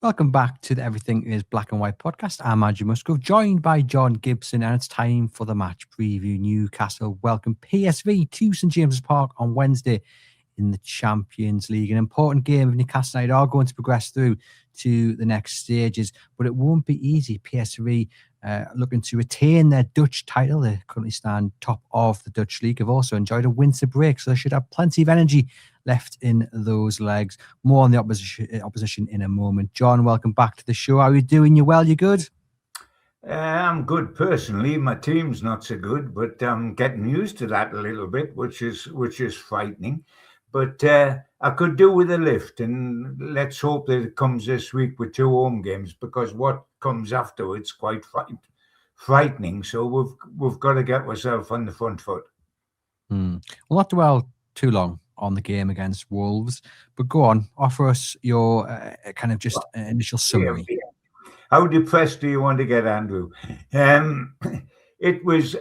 Welcome back to the Everything is Black and White podcast. I'm Andrew Musgrove, joined by John Gibson, and it's time for the match preview. Newcastle welcome PSV to St James's Park on Wednesday in the Champions League. An important game if Newcastle United are going to progress through to the next stages, but it won't be easy. PSV looking to retain their Dutch title. They currently stand top of the Dutch league. Have also enjoyed a winter break, so they should have plenty of energy left in those legs. More on the opposition in a moment. John, welcome back to the show. How are you doing? You well? You good? I'm good personally. My team's not so good, but I'm getting used to that a little bit, which is frightening. But I could do with a lift, and let's hope that it comes this week with 2 home games, because what comes afterwards quite frightening. So we've got to get ourselves on the front foot. We'll not dwell too long on the game against Wolves, but go on, offer us your kind of just initial summary. How depressed do you want to get, Andrew? It was,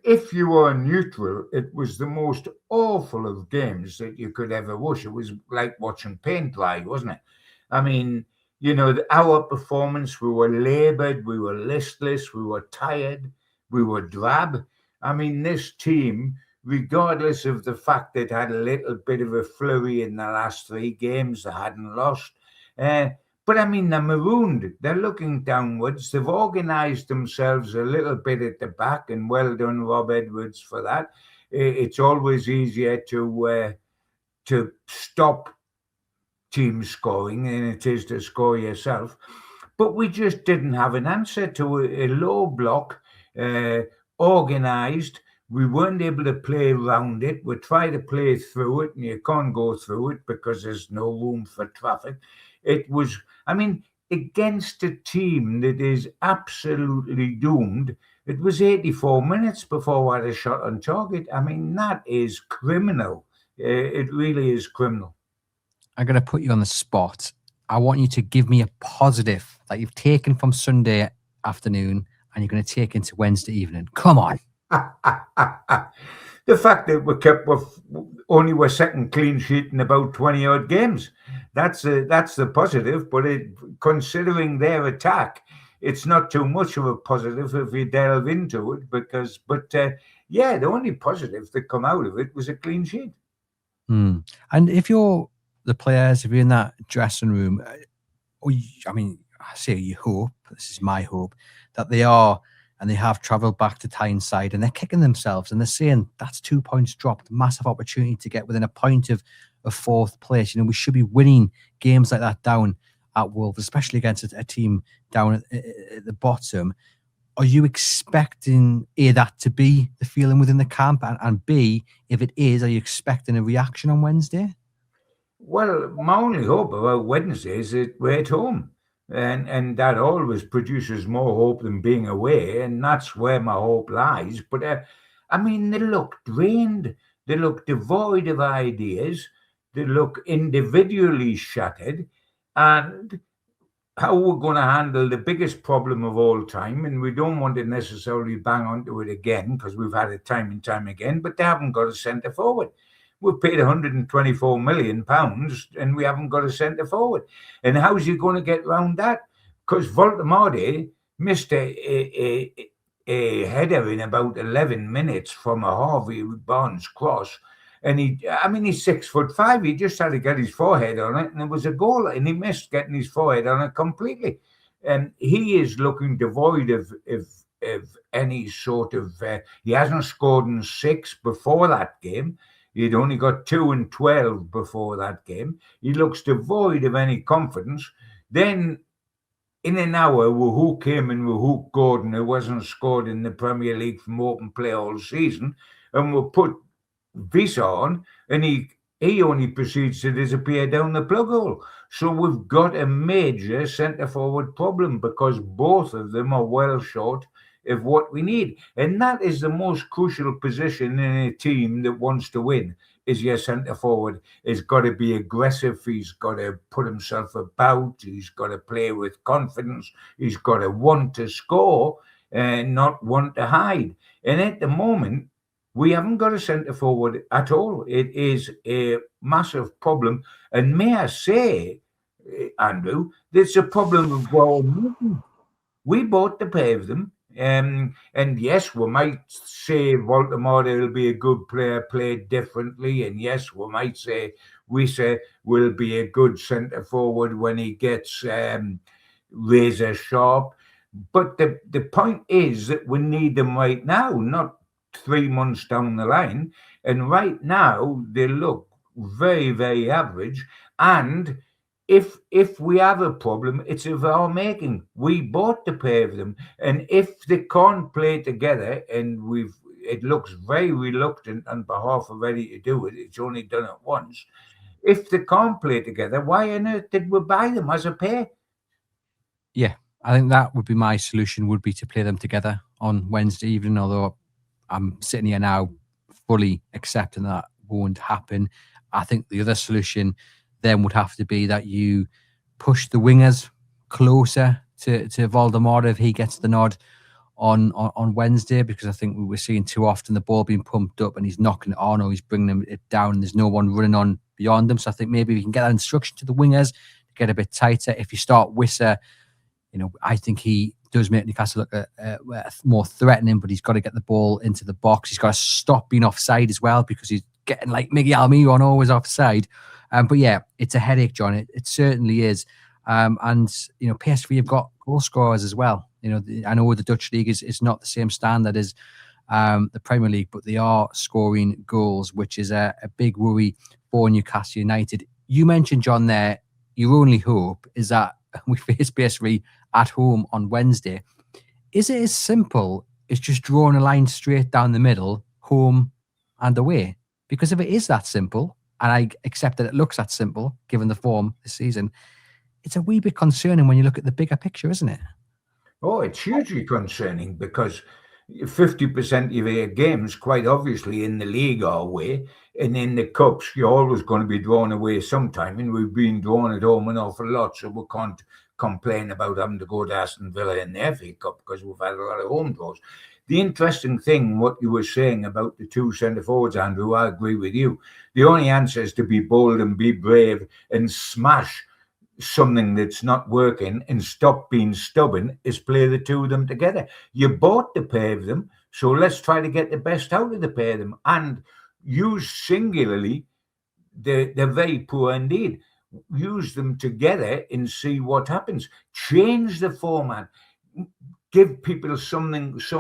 if you were neutral, it was the most awful of games that you could ever watch. It was like watching paint dry, wasn't it? Our performance, we were laboured, we were listless, we were tired, we were drab. This team, regardless of the fact that it had a little bit of a flurry in the last 3 games, they hadn't lost. But they're marooned. They're looking downwards. They've organised themselves a little bit at the back, and well done, Rob Edwards, for that. It's always easier to stop team scoring than it is to score yourself. But we just didn't have an answer to a low block, organised. We weren't able to play around it. We tried to play through it, and you can't go through it because there's no room for traffic. It was, against a team that is absolutely doomed. It was 84 minutes before we had a shot on target. That is criminal. It really is criminal. I'm going to put you on the spot. I want you to give me a positive that you've taken from Sunday afternoon and you're going to take into Wednesday evening. Come on. The fact that we kept only our second clean sheet in about 20 odd games. That's the positive, but considering their attack, it's not too much of a positive if you delve into it, the only positive that come out of it was a clean sheet. And if you're the players, if you're in that dressing room, I say you hope, this is my hope, that they are, and they have travelled back to Tyneside and they're kicking themselves and they're saying that's 2 points dropped, massive opportunity to get within a point of 4th place. We should be winning games like that down at Wolves, especially against a team down at the bottom. Are you expecting A, that to be the feeling within the camp, and B, if it is, are you expecting a reaction on Wednesday? Well, my only hope about Wednesday is that we're at home. And that always produces more hope than being away, and that's where my hope lies. But they look drained, they look devoid of ideas, they look individually shattered, and how we're going to handle the biggest problem of all time, and we don't want to necessarily bang onto it again because we've had it time and time again, but they haven't got a centre forward. We've paid £124 million and we haven't got a centre forward. And how's he going to get around that? Because Voltemade missed a header in about 11 minutes from a Harvey Barnes cross. And he's 6'5". He just had to get his forehead on it, and it was a goal. And he missed getting his forehead on it completely. And he is looking devoid of any sort of. He hasn't scored in 6 before that game. He'd only got 2 and 12 before that game. He looks devoid of any confidence. Then, in an hour, who came in with Hook Gordon, who wasn't scored in the Premier League from open play all season, and we put Visa on, and he only proceeds to disappear down the plug hole. So we've got a major centre-forward problem because both of them are well short of what we need. And that is the most crucial position in a team that wants to win, is your centre forward. He's got to be aggressive. He's got to put himself about. He's got to play with confidence. He's got to want to score and not want to hide. And at the moment, we haven't got a centre forward at all. It is a massive problem. And may I say, Andrew. There's a problem with our movement. We bought the pair of them. And yes, we might say Baltimore will be a good player, played differently. And yes, we might say will be a good centre forward when he gets razor sharp. But the point is that we need them right now, not 3 months down the line. And right now they look very, very average. And if we have a problem, it's of our making. We bought the pair of them, and if they can't play together, and it looks very reluctant on behalf of Eddie to do it. It's only done it once. If they can't play together, why on earth did we buy them as a pair? Yeah, I think that would be my solution, would be to play them together on Wednesday evening, although I'm sitting here now fully accepting that won't happen. I think the other solution then would have to be that you push the wingers closer to Voldemort if he gets the nod on Wednesday, because I think we were seeing too often the ball being pumped up and he's knocking it on or he's bringing it down and there's no one running on beyond him. So I think maybe we can get that instruction to the wingers to get a bit tighter. If you start Wisser, I think he does make Newcastle look more threatening, but he's got to get the ball into the box. He's got to stop being offside as well, because he's getting like Miguel Almiron, always offside. But yeah, it's a headache, John. It certainly is. And PSV have got goal scorers as well. I know the Dutch league is not the same standard as the Premier League, but they are scoring goals, which is a big worry for Newcastle United. You mentioned, John, there, your only hope is that we face PSV at home on Wednesday. Is it as simple as just drawing a line straight down the middle, home and away? Because if it is that simple, and I accept that it looks that simple, given the form this season, it's a wee bit concerning when you look at the bigger picture, isn't it? Oh, it's hugely concerning, because 50% of your games, quite obviously, in the league are away, and in the cups, you're always going to be drawn away sometime, and we've been drawn at home an awful lot, so we can't complain about having to go to Aston Villa in the FA Cup, because we've had a lot of home draws. The interesting thing, what you were saying about the two centre forwards, Andrew, I agree with you. The only answer is to be bold and be brave and smash something that's not working and stop being stubborn, is play the two of them together. You bought the pair of them, so let's try to get the best out of the pair of them and use singularly. They're very poor indeed. Use them together and see what happens. Change the format. Give people some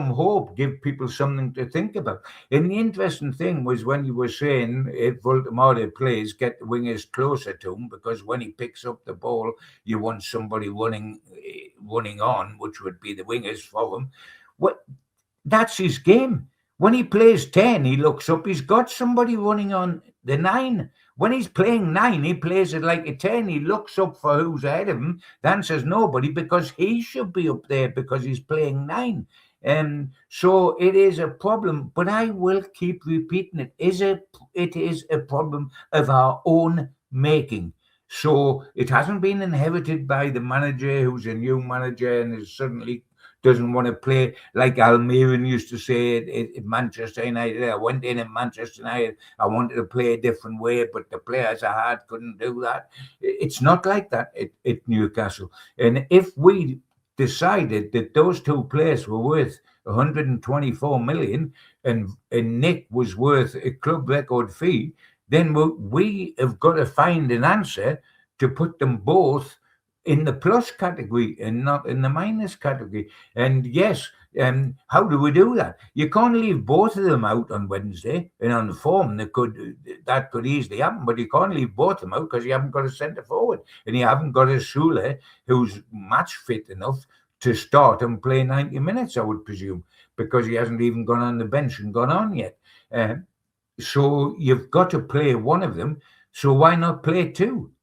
hope, give people something to think about. And the interesting thing was when you were saying if Voldemort plays, get the wingers closer to him, because when he picks up the ball, you want somebody running on, which would be the wingers for him. That's his game. When he plays 10, he looks up, he's got somebody running on the 9. When he's playing 9, he plays it like a 10. He looks up for who's ahead of him. The answer's nobody, because he should be up there because he's playing 9. So it is a problem, but I will keep repeating it. It is a problem of our own making. So it hasn't been inherited by the manager, who's a new manager and is suddenly doesn't want to play like Almiron used to say at Manchester United. I went in at Manchester United, I wanted to play a different way, but the players I had couldn't do that. It's not like that at Newcastle. And if we decided that those two players were worth 124 million and Nick was worth a club record fee, then we have got to find an answer to put them both in the plus category and not in the minus category. And yes, how do we do that? You can't leave both of them out on Wednesday, and on the form that could easily happen, but you can't leave both of them out because you haven't got a centre forward and you haven't got a Sule who's match fit enough to start and play 90 minutes, I would presume, because he hasn't even gone on the bench and gone on yet. So you've got to play one of them. So why not play two?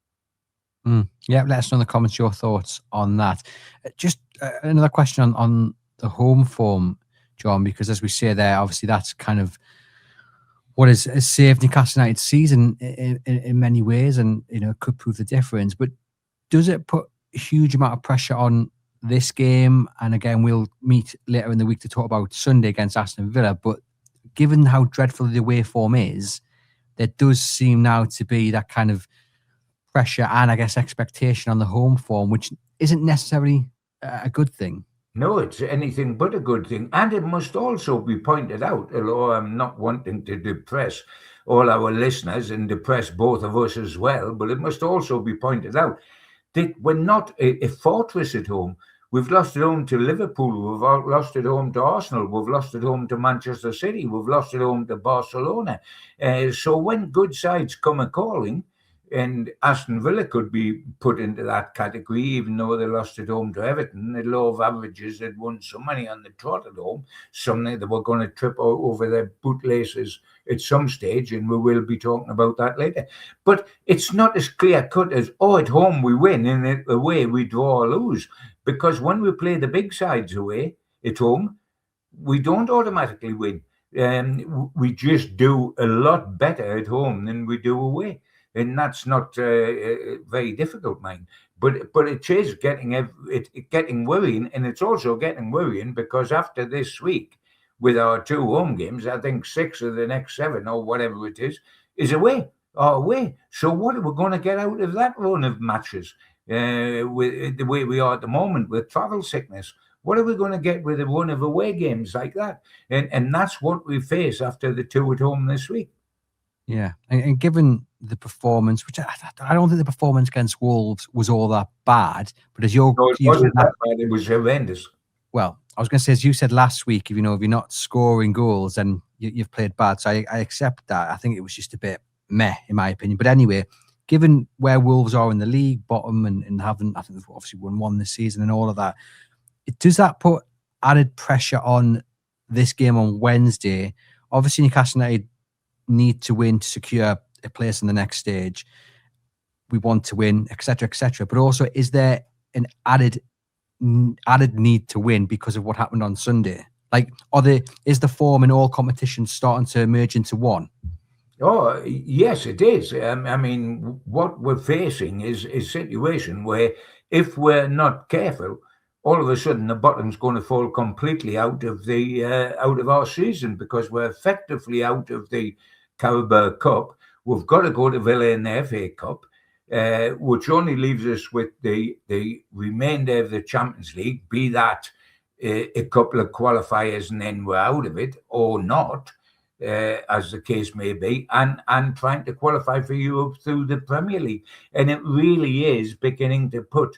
Yeah, let us know in the comments your thoughts on that. Just another question on the home form, John, because as we say there, obviously that's kind of what has saved Newcastle United's season in many ways, and could prove the difference. But does it put a huge amount of pressure on this game? And again, we'll meet later in the week to talk about Sunday against Aston Villa. But given how dreadful the away form is, there does seem now to be that kind of pressure and, I guess, expectation on the home form, which isn't necessarily a good thing. No, it's anything but a good thing. And it must also be pointed out, although I'm not wanting to depress all our listeners and depress both of us as well, but it must also be pointed out that we're not a fortress at home. We've lost at home to Liverpool. We've lost at home to Arsenal. We've lost at home to Manchester City. We've lost at home to Barcelona. So when good sides come a calling, and Aston Villa could be put into that category, even though they lost at home to Everton. The law of averages had won so many on the trot at home, something that were going to trip over their bootlaces at some stage, and we will be talking about that later. But it's not as clear-cut as, at home we win, and away we draw or lose. Because when we play the big sides away at home, we don't automatically win. We just do a lot better at home than we do away. And that's not very difficult, mind. But it is getting worrying, and it's also getting worrying because after this week, with our 2 home games, I think 6 of the next 7 or whatever it is away or away. So what are we going to get out of that run of matches with the way we are at the moment with travel sickness? What are we going to get with a run of away games like that? And that's what we face after the 2 at home this week. Yeah, and given the performance, which I don't think the performance against Wolves was all that bad, but as it wasn't that bad, it was horrendous. Well, I was going to say, as you said last week, if you're not scoring goals, then you've played bad. So I accept that. I think it was just a bit meh, in my opinion. But anyway, given where Wolves are in the league, bottom, and I think they've obviously won 1 this season and all of that, does that put added pressure on this game on Wednesday? Obviously, Newcastle United need to win to secure a place in the next stage. We want to win, etc., etc. But also, is there an added need to win because of what happened on Sunday? Like, is the form in all competitions starting to merge into one? Oh, yes, it is. I mean, what we're facing is a situation where if we're not careful, all of a sudden the bottom's going to fall completely out of our season because we're effectively out of the Carabao Cup. We've got to go to Villa in the FA Cup, which only leaves us with the remainder of the Champions League, be that a couple of qualifiers and then we're out of it, or not, as the case may be, and trying to qualify for Europe through the Premier League. And it really is beginning to put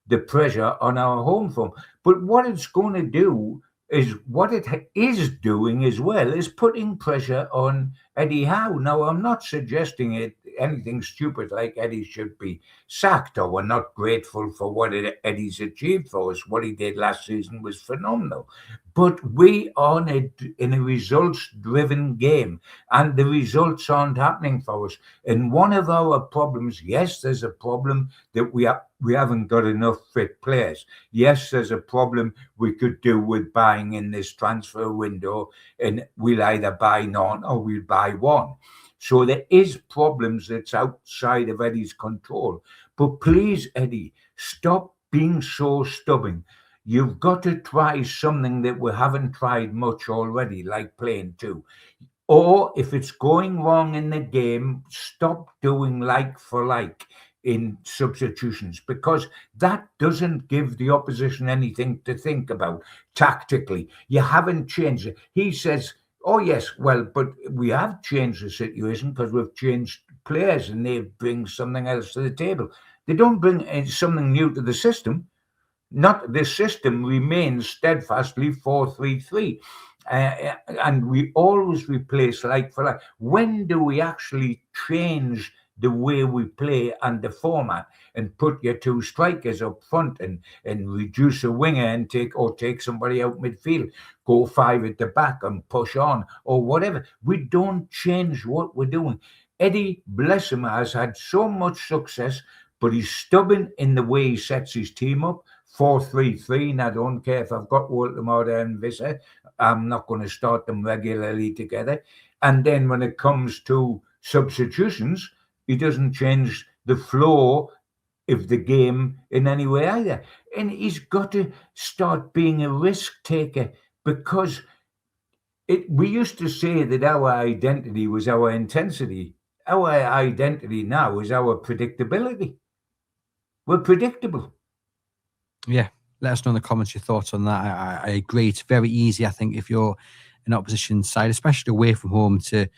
the pressure on our home form. But what it's going to do is what it is doing as well is putting pressure on Eddie Howe. Now, I'm not suggesting anything stupid like Eddie should be sacked or we're not grateful for what Eddie's achieved for us. What he did last season was phenomenal. But we are in a results-driven game, and the results aren't happening for us. And one of our problems, yes, there's a problem that we haven't got enough fit players. Yes, there's a problem we could do with buying in this transfer window, and we'll either buy none or we'll buy one. So there is problems that's outside of Eddie's control. But please, Eddie, stop being so stubborn. You've got to try something that we haven't tried much already, like playing 2. Or if it's going wrong in the game, stop doing like for like in substitutions, because that doesn't give the opposition anything to think about tactically. You haven't changed it. He says, oh, yes, well, but we have changed the situation because we've changed players and they bring something else to the table. They don't bring something new to the system. Not the system remains steadfastly 4-3-3. And we always replace like for like. When do we actually change the way we play and the format and put your 2 strikers up front and reduce a winger and take somebody out midfield, go 5 at the back and push on or whatever? We don't change what we're doing. Eddie, bless him, has had so much success, but he's stubborn in the way he sets his team up. 4-3-3, and I don't care if I've got Walter and Visser, I'm not going to start them regularly together. And then when it comes to substitutions, he doesn't change the flow of the game in any way either. And he's got to start being a risk taker, because we used to say that our identity was our intensity. our identity now is our predictability. We're predictable. Yeah, let us know in the comments your thoughts on that. I agree. It's very easy, I think, if you're an opposition side, especially away from home, to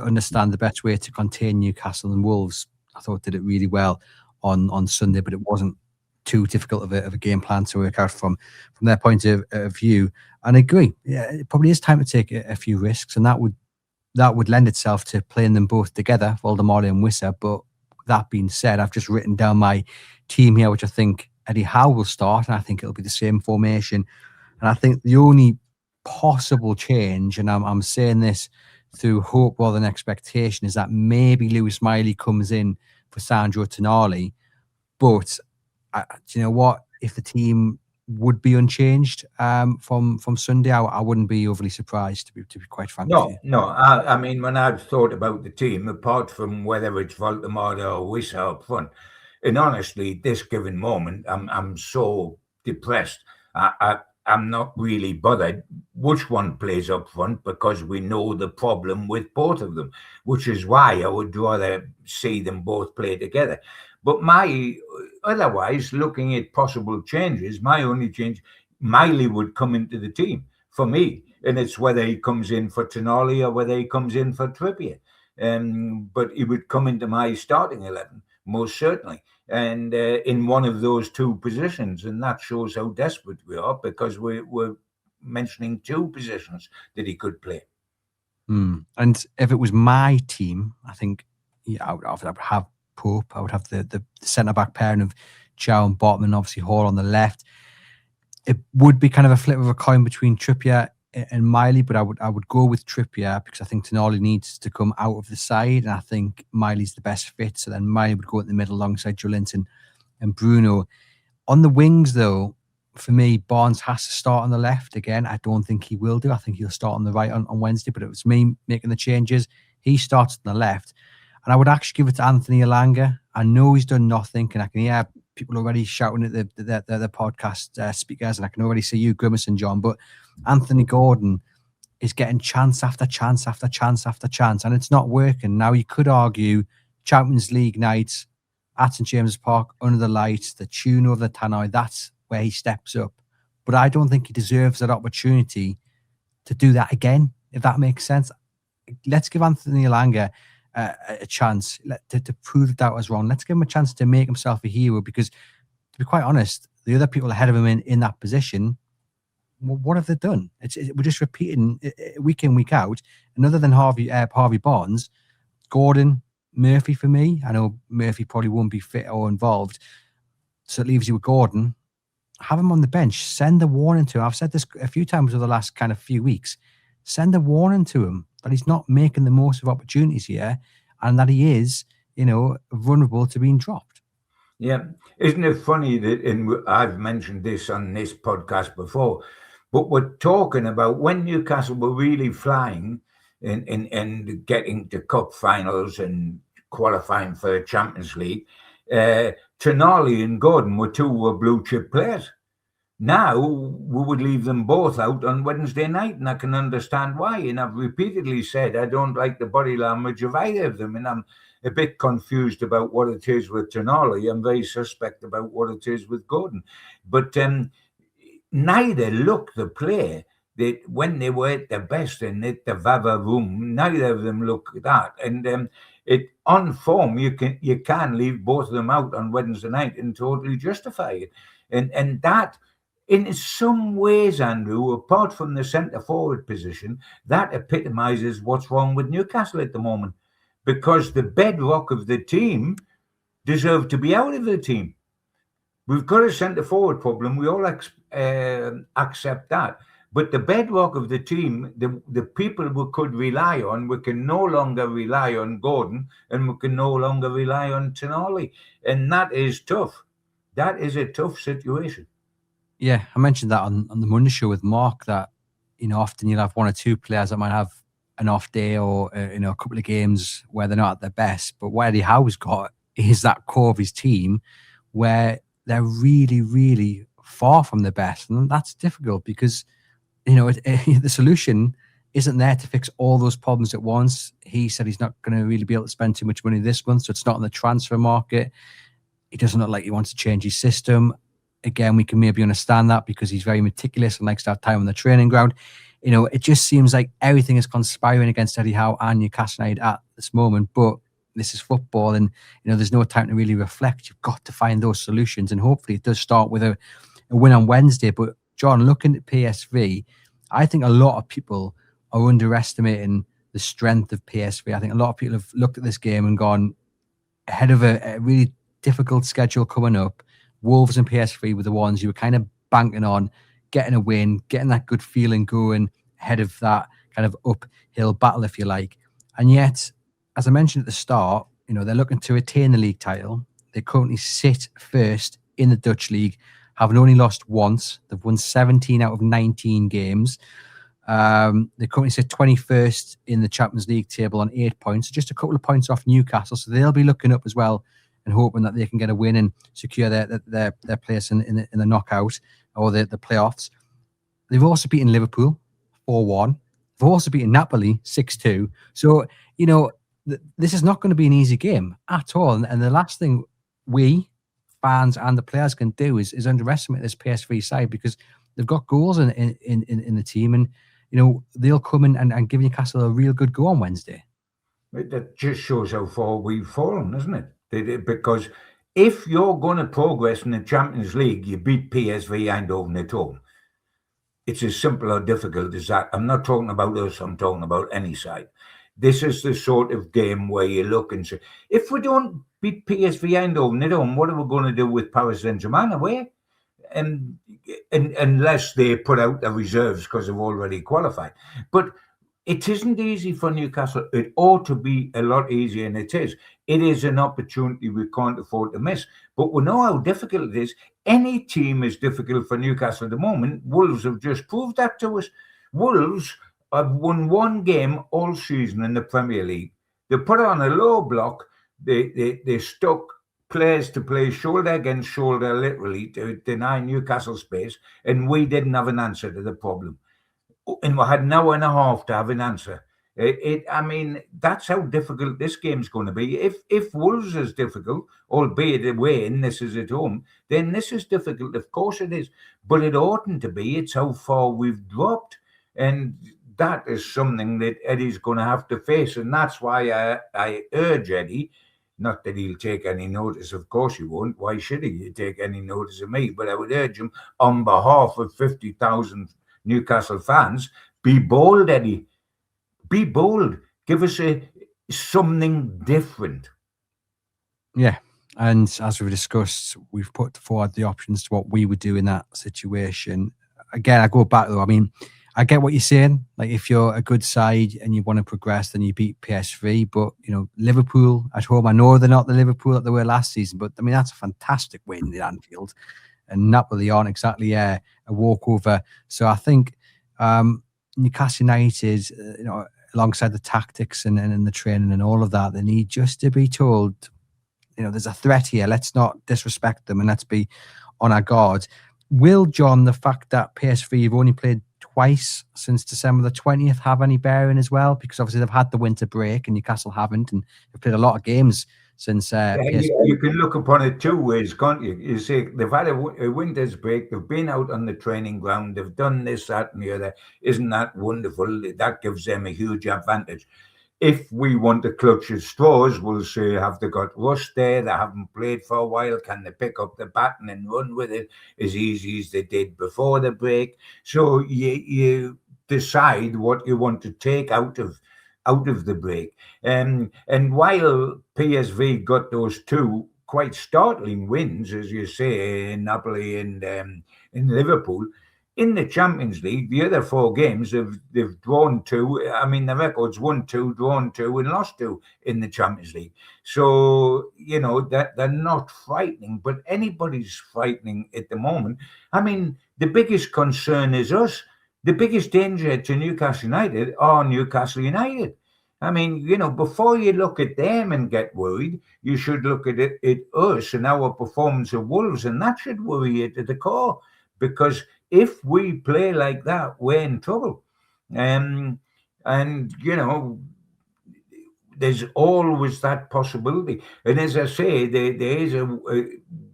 understand the best way to contain Newcastle. And Wolves, I thought, did it really well on Sunday, but it wasn't too difficult of a game plan to work out from their point of view. And I agree. Yeah, it probably is time to take a few risks, and that would lend itself to playing them both together, Voldemort and Wissa. But that being said, I've just written down my team here, which I think Eddie Howe will start, and I think it'll be the same formation. And I think the only possible change, and I'm saying this through hope rather than expectation, is that maybe Lewis Miley comes in for Sandro Tonali. But do you know what? If the team would be unchanged from Sunday, I wouldn't be overly surprised, to be quite frank with you. No. I mean, when I've thought about the team, apart from whether it's Voldemort or Wissa up front, and honestly, this given moment, I'm so depressed. I'm not really bothered which one plays up front, because we know the problem with both of them, which is why I would rather see them both play together. But otherwise, looking at possible changes, my only change, Miley would come into the team for me, and it's whether he comes in for Tonali or whether he comes in for Trippier. But he would come into my starting 11, most certainly, and in one of those two positions. And that shows how desperate we are, because we're mentioning two positions that he could play. And if it was my team, I think I would have Pope. I would have the centre-back pairing of Chow and Botman, obviously Hall on the left. It would be kind of a flip of a coin between Trippier and Miley, but I would go with Trippier, because I think Tonali needs to come out of the side, and I think Miley's the best fit. So then Miley would go in the middle alongside Joelinton and Bruno. On the wings, though, for me, Barnes has to start on the left again. I don't think he will do. I think he'll start on the right on Wednesday, but it was me making the changes. He starts on the left, and I would actually give it to Anthony Elanga. I know he's done nothing, and I can hear people already shouting at the podcast speakers, and I can already see you grimacing, John. But Anthony Gordon is getting chance after chance after chance after chance, and it's not working. Now, you could argue Champions League nights at St James's Park, under the lights, the tune of the tannoy, that's where he steps up. But I don't think he deserves that opportunity to do that again, if that makes sense. Let's give Anthony Elanga a chance to prove that was wrong. Let's give him a chance to make himself a hero, because, to be quite honest, the other people ahead of him in that position, what have they done? We're just repeating week in, week out. And other than Harvey Barnes, Gordon, Murphy for me. I know Murphy probably won't be fit or involved, so it leaves you with Gordon. Have him on the bench. Send a warning to him. I've said this a few times over the last kind of few weeks. Send a warning to him that he's not making the most of opportunities here, and that he is, vulnerable to being dropped. Yeah. Isn't it funny that, I've mentioned this on this podcast before, but we're talking about when Newcastle were really flying and getting to cup finals and qualifying for the Champions League, Tonali and Gordon were two blue chip players. Now we would leave them both out on Wednesday night, and I can understand why. And I've repeatedly said I don't like the body language of either of them, and I'm a bit confused about what it is with Tonali. I'm very suspect about what it is with Gordon. But neither look the player that when they were at their best and at the Vava room, neither of them look that. And it on form, you can leave both of them out on Wednesday night and totally justify it. And that, in some ways, Andrew, apart from the centre forward position, that epitomizes what's wrong with Newcastle at the moment, because the bedrock of the team deserve to be out of the team. We've got a centre forward problem. We all accept that. But the bedrock of the team, the people we could rely on, we can no longer rely on Gordon, and we can no longer rely on Tonali. And that is tough. That is a tough situation. Yeah, I mentioned that on the Monday show with Mark, that, often you'll have one or two players that might have an off day or, a couple of games where they're not at their best. But what Eddie Howe's got is that core of his team where they're really, really far from the best. And that's difficult because, the solution isn't there to fix all those problems at once. He said he's not going to really be able to spend too much money this month, so it's not on the transfer market. He doesn't look like he wants to change his system. Again, we can maybe understand that because he's very meticulous and likes to have time on the training ground. It just seems like everything is conspiring against Eddie Howe and Newcastle United at this moment. But this is football, and there's no time to really reflect. You've got to find those solutions, and hopefully it does start with a win on Wednesday. But John, looking at PSV, I think a lot of people are underestimating the strength of PSV. I think a lot of people have looked at this game and gone ahead of a really difficult schedule coming up. Wolves and PSV were the ones you were kind of banking on getting a win, getting that good feeling going ahead of that kind of uphill battle, if you like. And yet, as I mentioned at the start, they're looking to retain the league title. They currently sit first in the Dutch league, having only lost once. They've won 17 out of 19 games. They currently sit 21st in the Champions League table on 8 points, just a couple of points off Newcastle. So they'll be looking up as well and hoping that they can get a win and secure their place in the knockout or the playoffs. They've also beaten Liverpool 4-1. They've also beaten Napoli 6-2. So, this is not going to be an easy game at all. And the last thing we, fans and the players, can do is underestimate this PSV side, because they've got goals in the team, and they'll come in and give Newcastle a real good go on Wednesday. That just shows how far we've fallen, isn't it? Because if you're going to progress in the Champions League, you beat PSV Eindhoven at home. It's as simple or difficult as that. I'm not talking about us, I'm talking about any side. This is the sort of game where you look and say, if we don't beat PSV Eindhoven at home, what are we going to do with Paris Saint-Germain away? And unless they put out the reserves because they've already qualified. But it isn't easy for Newcastle. It ought to be a lot easier, and it is. It is an opportunity we can't afford to miss. But we know how difficult it is. Any team is difficult for Newcastle at the moment. Wolves have just proved that to us. Wolves have won one game all season in the Premier League. They put on a low block. They stuck players to play shoulder against shoulder, literally, to deny Newcastle space, and we didn't have an answer to the problem. And we had an hour and a half to have an answer. I mean, that's how difficult this game's going to be. If Wolves is difficult, albeit away and this is at home, then this is difficult. Of course it is. But it oughtn't to be. It's how far we've dropped. And that is something that Eddie's going to have to face. And that's why I urge Eddie, not that he'll take any notice, of course he won't. Why should he take any notice of me? But I would urge him on behalf of 50,000 Newcastle fans, be bold, Eddie. Be bold. Give us something different. Yeah. And as we've discussed, we've put forward the options to what we would do in that situation. Again, I go back though. I mean, I get what you're saying. Like, if you're a good side and you want to progress, then you beat PSV. But, Liverpool at home, I know they're not the Liverpool that they were last season, but I mean, that's a fantastic win at Anfield. And Napoli aren't exactly a walkover. So I think Newcastle United, alongside the tactics and the training and all of that, they need just to be told, there's a threat here. Let's not disrespect them and let's be on our guard. Will, John, the fact that PSV have only played twice since December the 20th have any bearing as well? Because obviously they've had the winter break and Newcastle haven't, and they've played a lot of games since you can look upon it two ways, can't you? You say they've had a winter's break, they've been out on the training ground, they've done this, that, and the other. Isn't that wonderful? That gives them a huge advantage. If we want to clutch at straws, we'll say, have they got rust there? They haven't played for a while. Can they pick up the baton and run with it as easy as they did before the break? So you decide what you want to take out of the break. And while PSV got those two quite startling wins, as you say, in Napoli and in Liverpool, in the Champions League, the other four games, they've drawn two. I mean, the record's 1-2, drawn 2, and lost 2 in the Champions League. So, that they're not frightening, but anybody's frightening at the moment. I mean, the biggest concern is us. The biggest danger to Newcastle United are Newcastle United. I mean, before you look at them and get worried, you should look at us and our performance of Wolves, and that should worry you to the core. Because if we play like that, we're in trouble. And, there's always that possibility. And as I say, there is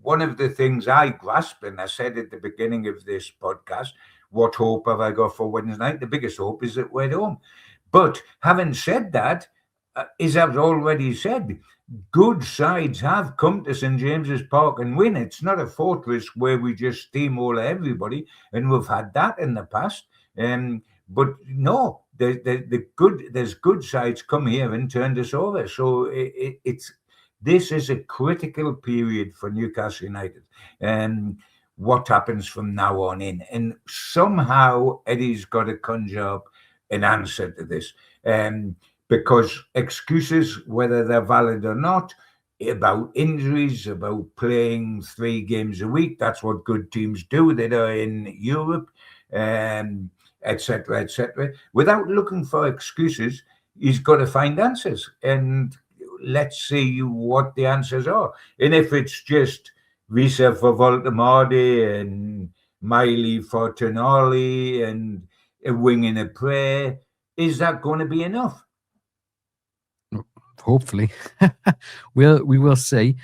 one of the things I grasp, and I said at the beginning of this podcast, what hope have I got for Wednesday night? The biggest hope is that we're at home. But having said that, as I've already said, good sides have come to St James's Park and win. It's not a fortress where we just steamroll everybody, and we've had that in the past. But no, there's good sides come here and turned us over. So this is a critical period for Newcastle United. What happens from now on in, and somehow Eddie's got to conjure up an answer to this. Because excuses, whether they're valid or not, about injuries, about playing 3 games a week, that's what good teams do that are in Europe, etc., etc. Without looking for excuses, he's got to find answers. And let's see what the answers are. And if it's just Visa for Voltamardi and Miley for Tonali and a wing and a prayer, is that going to be enough? Hopefully. we will see.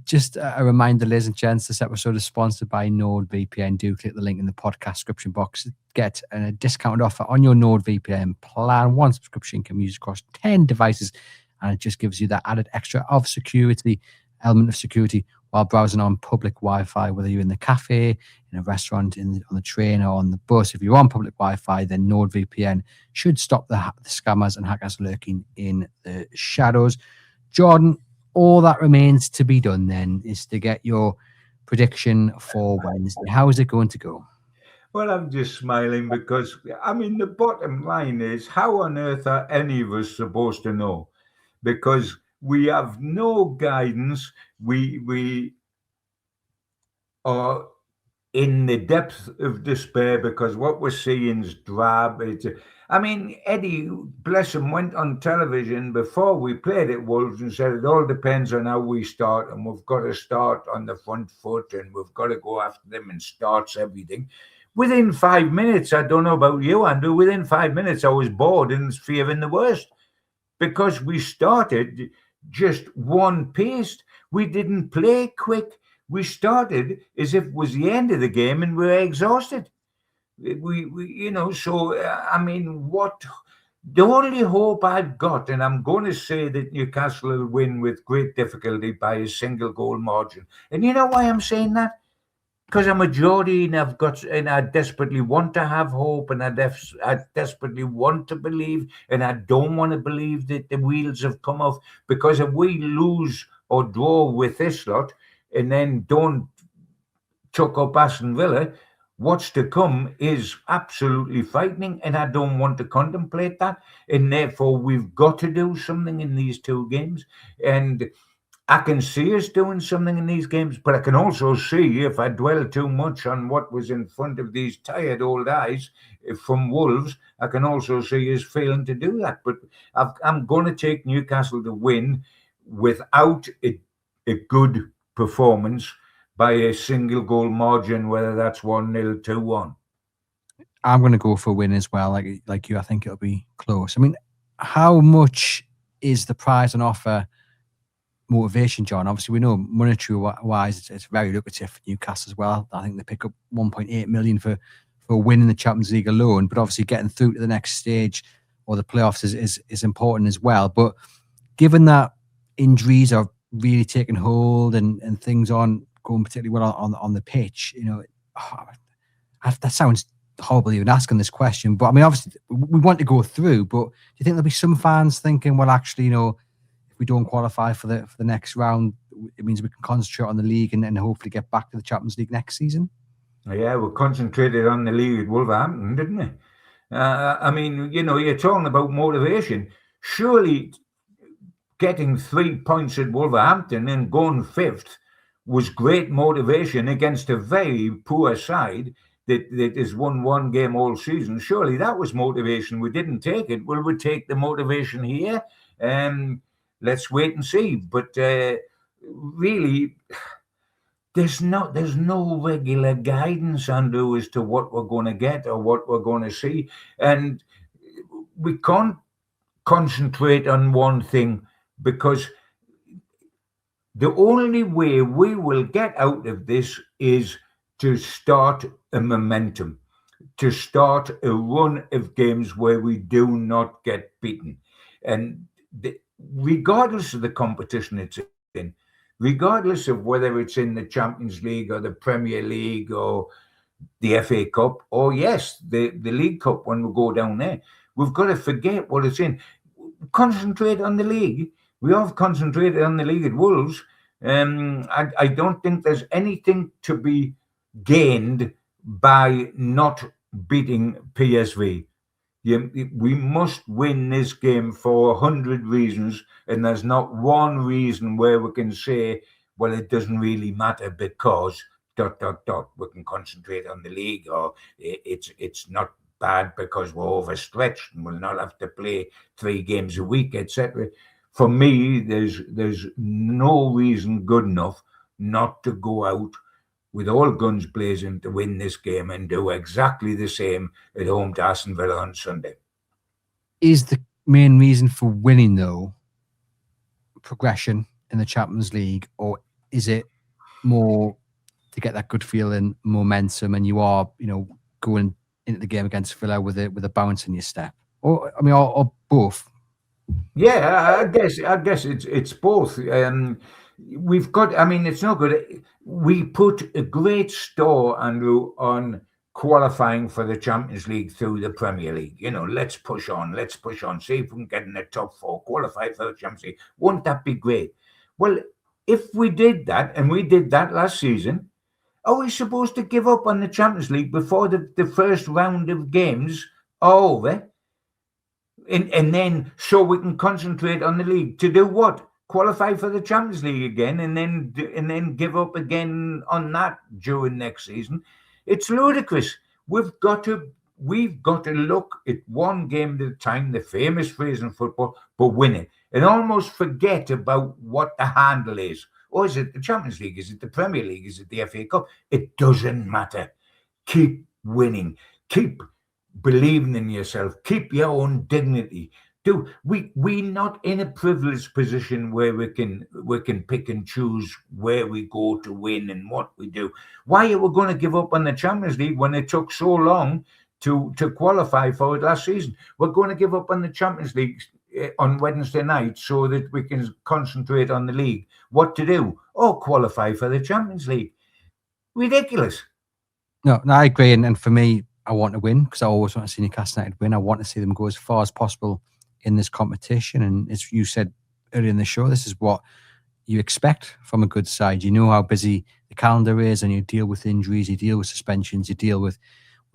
Just a reminder, ladies and gents, this episode is sponsored by NordVPN. Do click the link in the podcast description box to get a discounted offer on your NordVPN plan. One subscription can be used across 10 devices, and it just gives you that added extra element of security while browsing on public Wi-Fi, whether you're in the cafe, in a restaurant, on the train, or on the bus. If you're on public Wi-Fi, then NordVPN should stop the scammers and hackers lurking in the shadows. Jordan, all that remains to be done then is to get your prediction for Wednesday. How is it going to go? Well, I'm just smiling because, the bottom line is, how on earth are any of us supposed to know? Because we have no guidance. We are in the depth of despair because what we're seeing is drab. Eddie, bless him, went on television before we played at Wolves and said it all depends on how we start, and we've got to start on the front foot, and we've got to go after them, and starts everything. Within 5 minutes, I don't know about you, Andrew, within 5 minutes I was bored and fearing the worst because we started just one-paced. We didn't play quick. We started as if it was the end of the game and we were exhausted. What the only hope I've got, and I'm going to say that Newcastle will win with great difficulty by a single goal margin. And you know why I'm saying that? Because I'm a Geordie and I desperately want to have hope, and I desperately want to believe, and I don't want to believe that the wheels have come off. Because if we lose or draw with this lot and then don't chuck up Aston Villa, what's to come is absolutely frightening, and I don't want to contemplate that. And therefore, we've got to do something in these 2 games. And I can see us doing something in these games, but I can also see, if I dwell too much on what was in front of these tired old eyes from Wolves, I can also see us failing to do that. But I'm going to take Newcastle to win without a good performance by a single goal margin, whether that's 1-0, 2-1. I'm going to go for a win as well. Like you, I think it'll be close. How much is the prize on offer? Motivation, John. Obviously, we know monetary wise, it's very lucrative for Newcastle as well. I think they pick up 1.8 million for winning the Champions League alone. But obviously, getting through to the next stage or the playoffs is important as well. But given that injuries are really taking hold and things aren't going particularly well on the pitch, that sounds horrible even asking this question. But obviously, we want to go through. But do you think there'll be some fans thinking, well, actually, if we don't qualify for the next round, it means we can concentrate on the league and hopefully get back to the Champions League next season? Yeah, we concentrated on the league at Wolverhampton, didn't we? You're talking about motivation. Surely getting 3 points at Wolverhampton and going 5th was great motivation against a very poor side that has won 1 game all season. Surely that was motivation. We didn't take it. Will we take the motivation here? Let's wait and see. But really, there's no regular guidance, Andrew, as to what we're going to get or what we're going to see. And we can't concentrate on one thing, because the only way we will get out of this is to start a momentum, to start a run of games where we do not get beaten. And regardless of the competition it's in, regardless of whether it's in the Champions League or the Premier League or the FA Cup, or yes, the League Cup when we go down there, we've got to forget what it's in. Concentrate on the league. We have concentrated on the league at Wolves. I don't think there's anything to be gained by not beating PSV. We must win this game for 100 reasons, and there's not one reason where we can say, well, it doesn't really matter because ... We can concentrate on the league, or it's not bad because we're overstretched and we'll not have to play 3 games a week, etc. For me, there's no reason good enough not to go out with all guns blazing to win this game and do exactly the same at home to Aston Villa on Sunday. Is the main reason for winning, though, progression in the Champions League, or is it more to get that good feeling, momentum, and you are, going into the game against Villa with a bounce in your step, or both? Yeah, I guess it's both. We've got. I mean, it's not good. We put a great store, Andrew, on qualifying for the Champions League through the Premier League. Let's push on. See if we can get in the top 4, qualify for the Champions League. Won't that be great? Well, if we did that, and we did that last season, are we supposed to give up on the Champions League before the first round of games are over? And then so we can concentrate on the league to do what? Qualify for the Champions League again, and then give up again on that during next season. It's ludicrous. We've got to look at one game at a time, the famous phrase in football, but win it, and almost forget about what the handle is. Or is it the Champions League? Is it the Premier League? Is it the FA Cup? It doesn't matter. Keep winning. Keep believing in yourself. Keep your own dignity. We're not in a privileged position where we can pick and choose where we go to win and what we do. Why are we going to give up on the Champions League when it took so long to qualify for it last season? We're going to give up on the Champions League on Wednesday night so that we can concentrate on the league. What to do? Oh, qualify for the Champions League. Ridiculous. No, I agree. And for me, I want to win because I always want to see Newcastle United win. I want to see them go as far as possible in this competition. And as you said earlier in the show, this is what you expect from a good side. You know how busy the calendar is, and you deal with injuries, you deal with suspensions, you deal with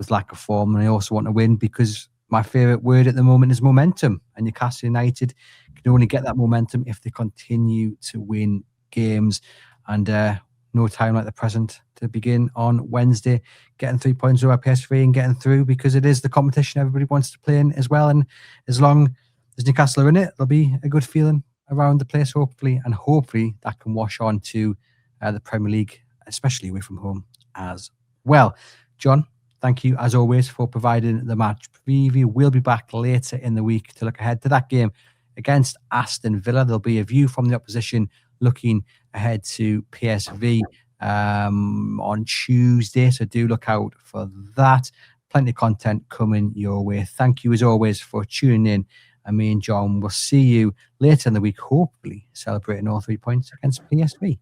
lack of form. And I also want to win because my favourite word at the moment is momentum. And Newcastle United can only get that momentum if they continue to win games. And no time like the present to begin on Wednesday, getting 3 points over PSV and getting through, because it is the competition everybody wants to play in as well. And as long as Newcastle are in it, there'll be a good feeling around the place, hopefully. And hopefully that can wash on to the Premier League, especially away from home as well. John, thank you, as always, for providing the match preview. We'll be back later in the week to look ahead to that game against Aston Villa. There'll be a view from the opposition looking ahead to PSV on Tuesday, so do look out for that. Plenty of content coming your way. Thank you, as always, for tuning in. And me and John will see you later in the week, hopefully celebrating all 3 points against PSV.